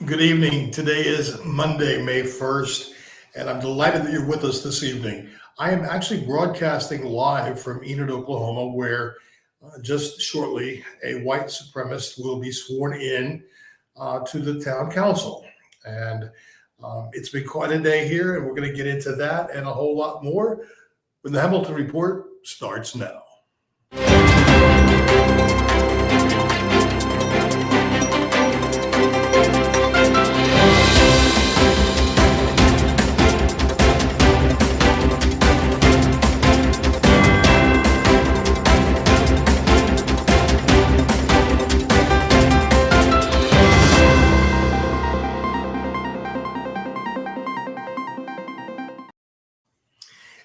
Good evening. Today is Monday, May 1st, and I'm delighted that you're with us this evening. I am actually broadcasting live from Enid, Oklahoma, where just shortly a white supremacist will be sworn in to the town council. And it's been quite a day here, and we're going to get into that and a whole lot more when the Hamilton Report starts now.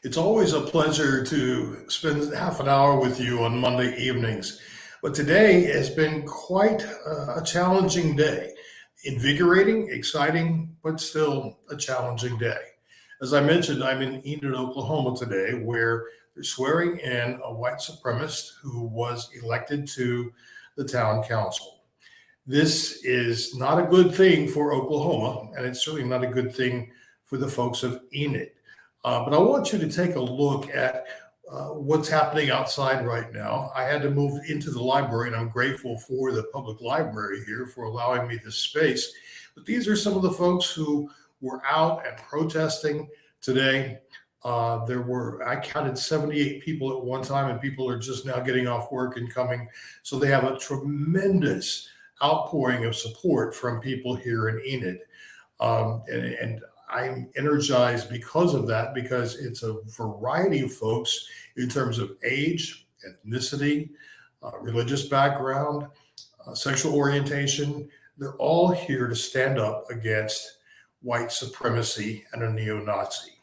It's always a pleasure to spend half an hour with you on Monday evenings. But today has been quite a challenging day. Invigorating, exciting, but still a challenging day. As I mentioned, I'm in Enid, Oklahoma today, where they're swearing in a white supremacist who was elected to the town council. This is not a good thing for Oklahoma, and it's certainly not a good thing for the folks of Enid. But I want you to take a look at what's happening outside right now. I had to move into the library, and I'm grateful for the public library here for allowing me this space. But these are some of the folks who were out and protesting today. I counted 78 people at one time, and people are just now getting off work and coming. So they have a tremendous outpouring of support from people here in Enid. And I'm energized because of that, because it's a variety of folks in terms of age, ethnicity, religious background, sexual orientation. They're all here to stand up against white supremacy and a neo-Nazi.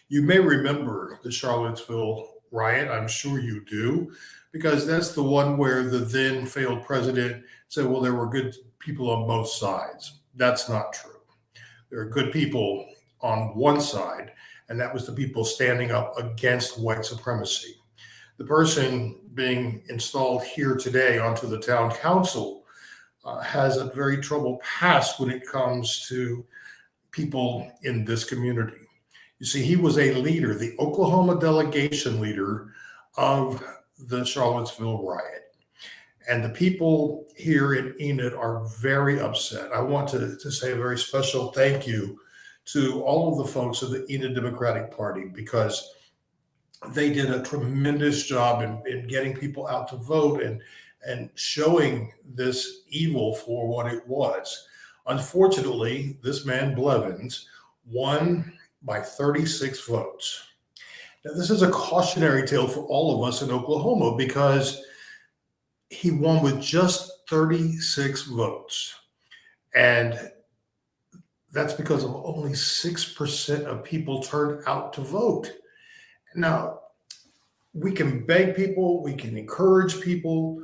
You may remember the Charlottesville riot. I'm sure you do, because that's the one where the then failed president said, well, there were good people on both sides. That's not true. There are good people on one side, and that was the people standing up against white supremacy. The person being installed here today onto the town council has a very troubled past when it comes to people in this community. You see, he was a leader, the Oklahoma delegation leader of the Charlottesville riot. And the people here in Enid are very upset. I want to say a very special thank you to all of the folks of the Enid Democratic Party, because they did a tremendous job in getting people out to vote and showing this evil for what it was. Unfortunately, this man Blevins won by 36 votes. Now, this is a cautionary tale for all of us in Oklahoma, because he won with just 36 votes. And that's because of only 6% of people turned out to vote. Now, we can beg people, we can encourage people,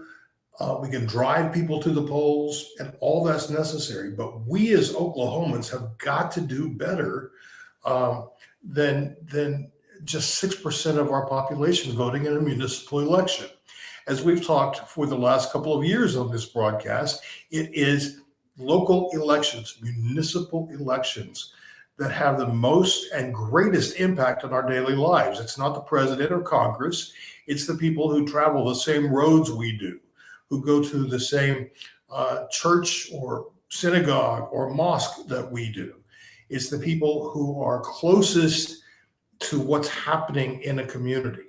we can drive people to the polls, and all that's necessary. But we as Oklahomans have got to do better than just 6% of our population voting in a municipal election. As we've talked for the last couple of years on this broadcast, it is local elections, municipal elections, that have the most and greatest impact on our daily lives. It's not the president or Congress. It's the people who travel the same roads we do, who go to the same church or synagogue or mosque that we do. It's the people who are closest to what's happening in a community.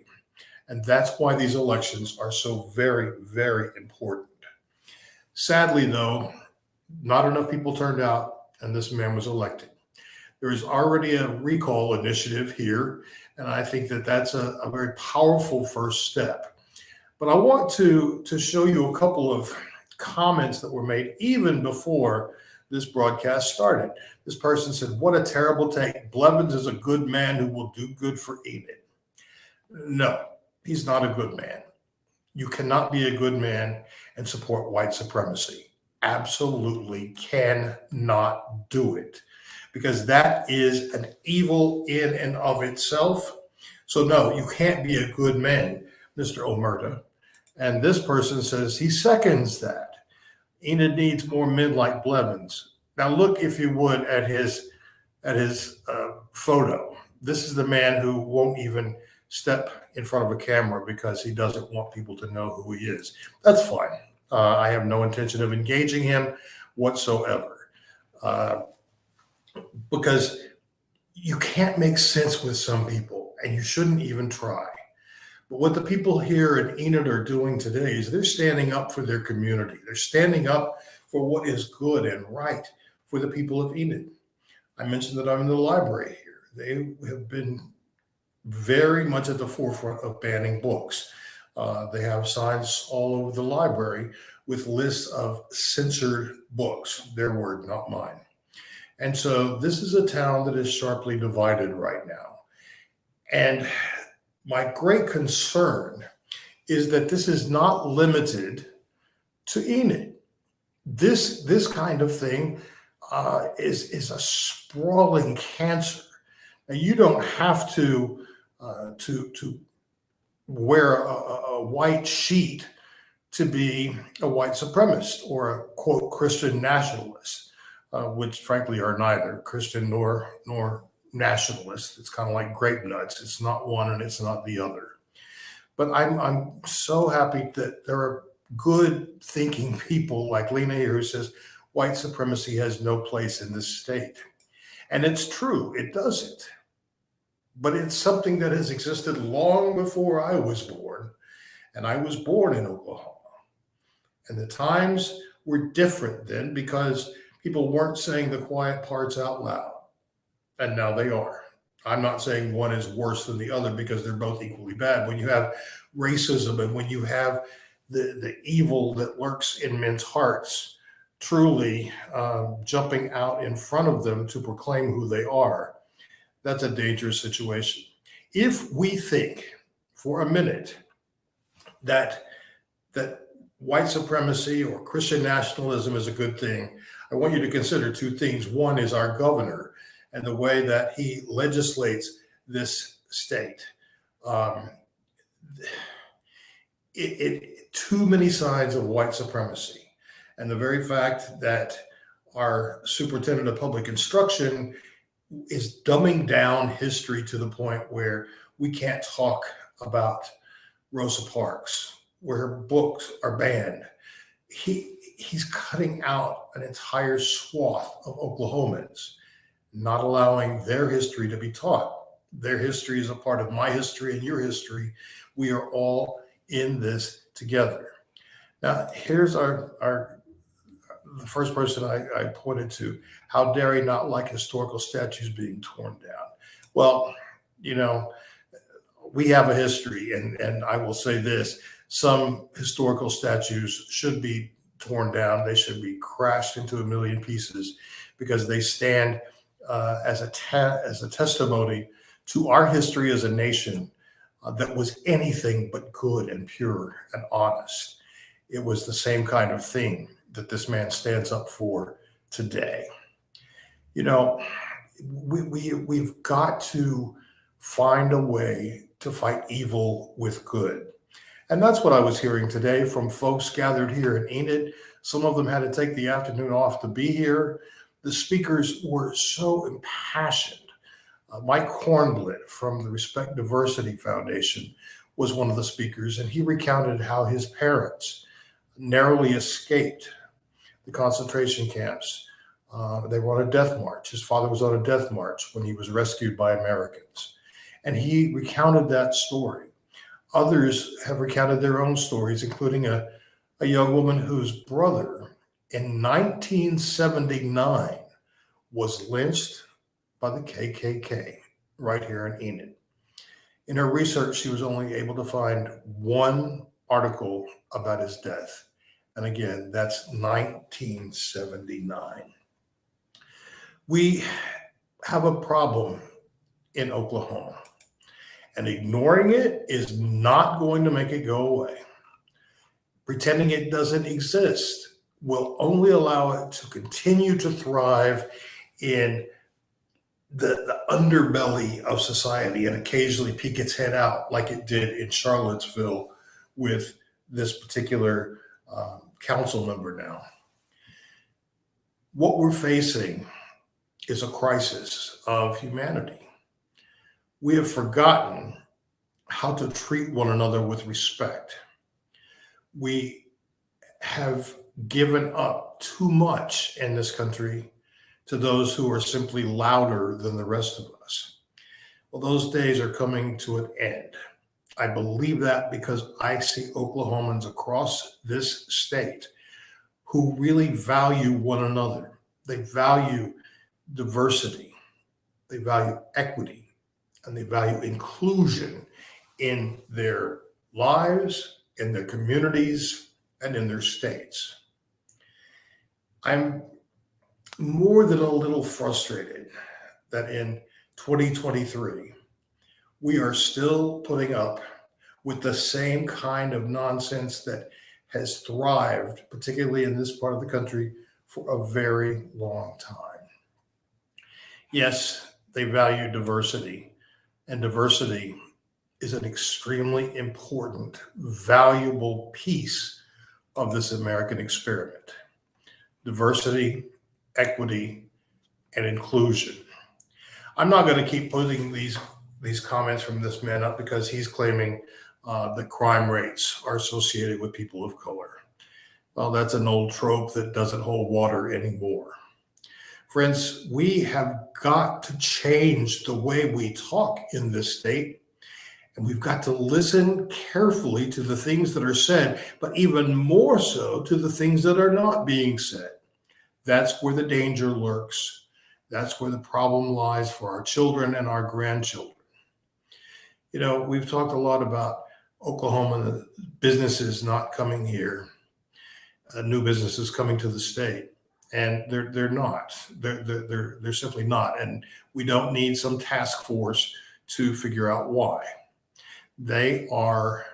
And that's why these elections are so very, very important. Sadly, though, not enough people turned out, and this man was elected. There is already a recall initiative here, and I think that that's a very powerful first step. But I want to show you a couple of comments that were made even before this broadcast started. This person said, "What a terrible take. Blevins is a good man who will do good for Enid." No, he's not a good man. You cannot be a good man and support white supremacy. Absolutely cannot do it, because that is an evil in and of itself. So no, you can't be a good man, Mr. Omerta. And this person says he seconds that. Enid needs more men like Blevins. Now look, if you would, at his photo. This is the man who won't even step in front of a camera because he doesn't want people to know who he is. That's fine. I have no intention of engaging him whatsoever, uh, because you can't make sense with some people, and you shouldn't even try. But what the people here in Enid are doing today is they're standing up for their community. They're standing up for what is good and right for the people of Enid. I mentioned that I'm in the library here. They have been very much at the forefront of banning books. They have signs all over the library with lists of censored books, their word, not mine. And so this is a town that is sharply divided right now. And my great concern is that this is not limited to Enid. This kind of thing is a sprawling cancer. Now, you don't have to wear a white sheet to be a white supremacist or a quote Christian nationalist, which frankly are neither Christian nor nationalist. It's kind of like grape nuts. It's not one and it's not the other. But I'm so happy that there are good thinking people like Lena here who says white supremacy has no place in this state. And it's true, it doesn't. But it's something that has existed long before I was born. And I was born in Oklahoma. And the times were different then because people weren't saying the quiet parts out loud. And now they are. I'm not saying one is worse than the other because they're both equally bad. When you have racism and when you have the evil that lurks in men's hearts truly jumping out in front of them to proclaim who they are, that's a dangerous situation. If we think for a minute that white supremacy or Christian nationalism is a good thing, I want you to consider two things. One is our governor and the way that he legislates this state. Too many signs of white supremacy. And the very fact that our superintendent of public instruction is dumbing down history to the point where we can't talk about Rosa Parks, where her books are banned. He's cutting out an entire swath of Oklahomans, not allowing their history to be taught. Their history is a part of my history and your history. We are all in this together. Now, here's the first person I pointed to. How dare he not like historical statues being torn down? Well, we have a history, and I will say this. Some historical statues should be torn down. They should be crashed into a million pieces because they stand as a testimony to our history as a nation that was anything but good and pure and honest. It was the same kind of thing that this man stands up for today. We've got to find a way to fight evil with good. And that's what I was hearing today from folks gathered here in Enid. Some of them had to take the afternoon off to be here. The speakers were so impassioned. Mike Hornblit from the Respect Diversity Foundation was one of the speakers, and he recounted how his parents narrowly escaped the concentration camps. They were on a death march. His father was on a death march when he was rescued by Americans. And he recounted that story. Others have recounted their own stories, including a young woman whose brother in 1979 was lynched by the KKK right here in Enid. In her research, she was only able to find one article about his death. And again, that's 1979. We have a problem in Oklahoma, and ignoring it is not going to make it go away. Pretending it doesn't exist will only allow it to continue to thrive in the underbelly of society and occasionally peek its head out like it did in Charlottesville with this particular council member now. What we're facing is a crisis of humanity. We have forgotten how to treat one another with respect. We have given up too much in this country to those who are simply louder than the rest of us. Well, those days are coming to an end. I believe that because I see Oklahomans across this state who really value one another. They value diversity, they value equity, and they value inclusion in their lives, in their communities, and in their states. I'm more than a little frustrated that in 2023, we are still putting up with the same kind of nonsense that has thrived, particularly in this part of the country, for a very long time. Yes, they value diversity, and diversity is an extremely important, valuable piece of this American experiment. Diversity, equity, and inclusion. I'm not going to keep putting these comments from this man up because he's claiming that crime rates are associated with people of color. Well, that's an old trope that doesn't hold water anymore. Friends, we have got to change the way we talk in this state, and we've got to listen carefully to the things that are said, but even more so to the things that are not being said. That's where the danger lurks. That's where the problem lies for our children and our grandchildren. You know, we've talked a lot about Oklahoma businesses not coming here, new businesses coming to the state, and they're not. They're simply not, and we don't need some task force to figure out why. They are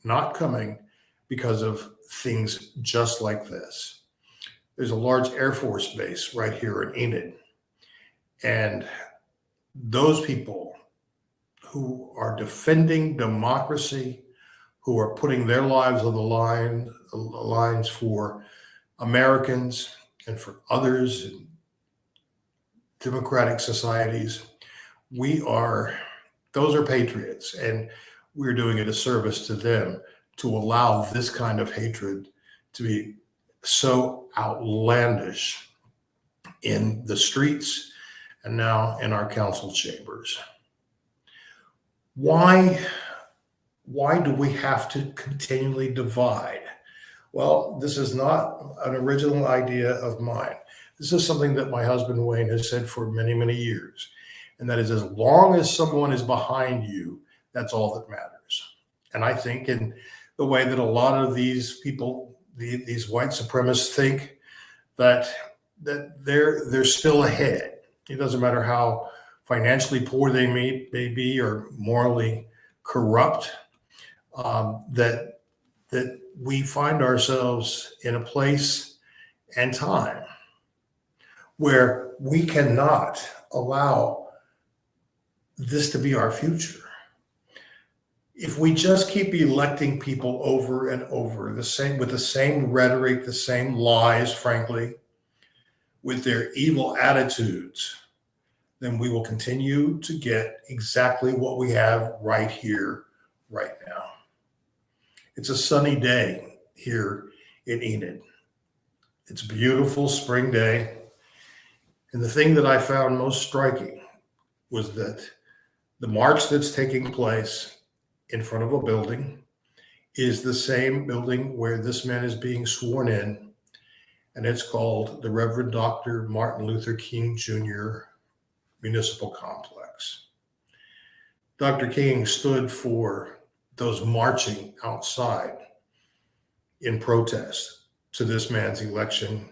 not coming because of things just like this. There's a large Air Force base right here in Enid, and those people who are defending democracy, who are putting their lives on the lines for Americans and for others in democratic societies, those are patriots, and we're doing a disservice to them to allow this kind of hatred to be so outlandish in the streets and now in our council chambers. Why do we have to continually divide? Well, this is not an original idea of mine. This is something that my husband Wayne has said for many, many years. And that is, as long as someone is behind you, that's all that matters. And I think in the way that a lot of these people, these white supremacists think, that they're still ahead. It doesn't matter how financially poor they may be or morally corrupt, that we find ourselves in a place and time where we cannot allow this to be our future. If we just keep electing people over and over, with the same rhetoric, the same lies, frankly, with their evil attitudes, then we will continue to get exactly what we have right here, right now. It's a sunny day here in Enid. It's a beautiful spring day. And the thing that I found most striking was that the march that's taking place in front of a building is the same building where this man is being sworn in, and it's called the Reverend Dr. Martin Luther King Jr. Municipal Complex. Dr. King stood for those marching outside in protest to this man's election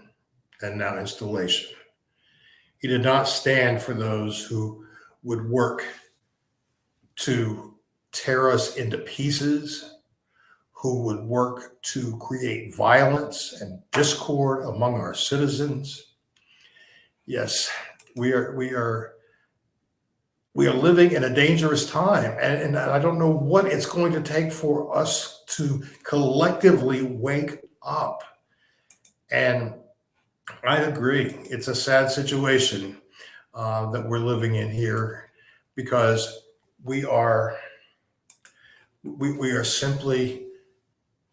and now installation. He did not stand for those who would work to tear us into pieces, who would work to create violence and discord among our citizens. Yes, we are living in a dangerous time, and I don't know what it's going to take for us to collectively wake up and I agree. It's a sad situation that we're living in here because we are we are simply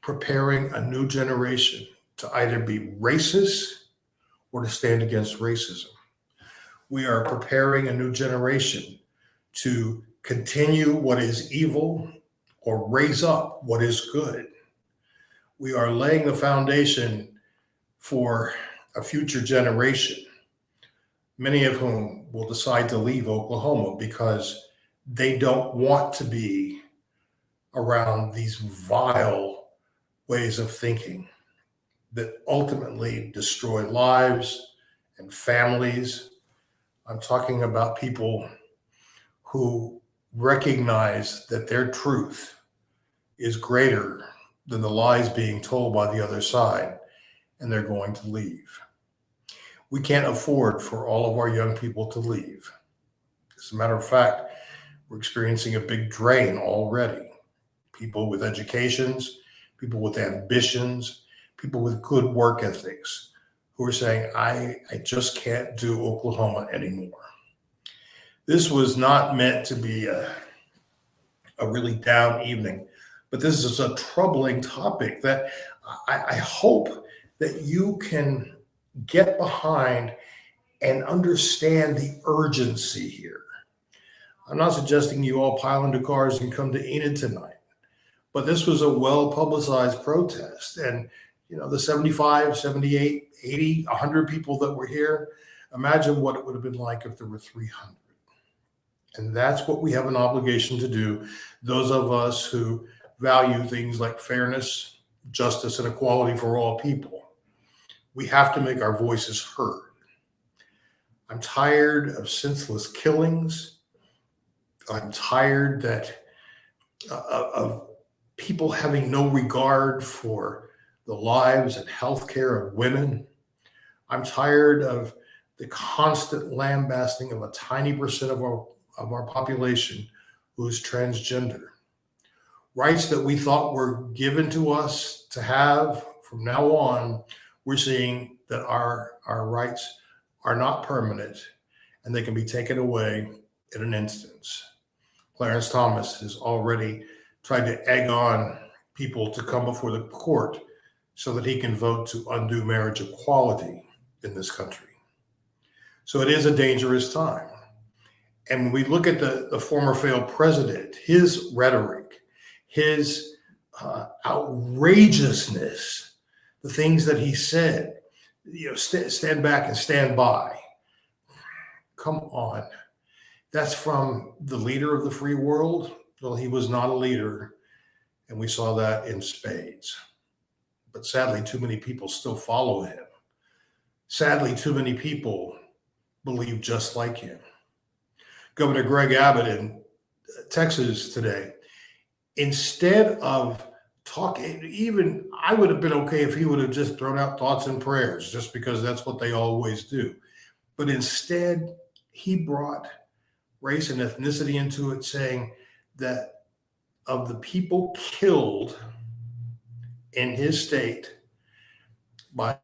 preparing a new generation to either be racist or to stand against racism. We are preparing a new generation to continue what is evil or raise up what is good. We are laying the foundation for a future generation, many of whom will decide to leave Oklahoma because they don't want to be around these vile ways of thinking that ultimately destroy lives and families. I'm talking about people who recognize that their truth is greater than the lies being told by the other side, and they're going to leave. We can't afford for all of our young people to leave. As a matter of fact, we're experiencing a big drain already. People with educations, people with ambitions, people with good work ethics who are saying, I just can't do Oklahoma anymore. This was not meant to be a really down evening, but this is a troubling topic that I hope that you can get behind and understand the urgency here. I'm not suggesting you all pile into cars and come to Enid tonight, but this was a well publicized protest. And, the 75, 78, 80, 100 people that were here, imagine what it would have been like if there were 300. And that's what we have an obligation to do. Those of us who value things like fairness, justice, and equality for all people, we have to make our voices heard. I'm tired of senseless killings. I'm tired of people having no regard for the lives and health care of women. I'm tired of the constant lambasting of a tiny percent of our population who is transgender. Rights that we thought were given to us to have from now on, we're seeing that our rights are not permanent and they can be taken away in an instance. Clarence Thomas has already tried to egg on people to come before the court so that he can vote to undo marriage equality in this country. So it is a dangerous time. And when we look at the former failed president, his rhetoric, his outrageousness, the things that he said, stand back and stand by. Come on. That's from the leader of the free world. Well, he was not a leader, and we saw that in spades. But sadly, too many people still follow him. Sadly, too many people believe just like him. Governor Greg Abbott in Texas today, instead of talking, even I would have been okay if he would have just thrown out thoughts and prayers, just because that's what they always do. But instead, he brought race and ethnicity into it, saying that of the people killed in his state by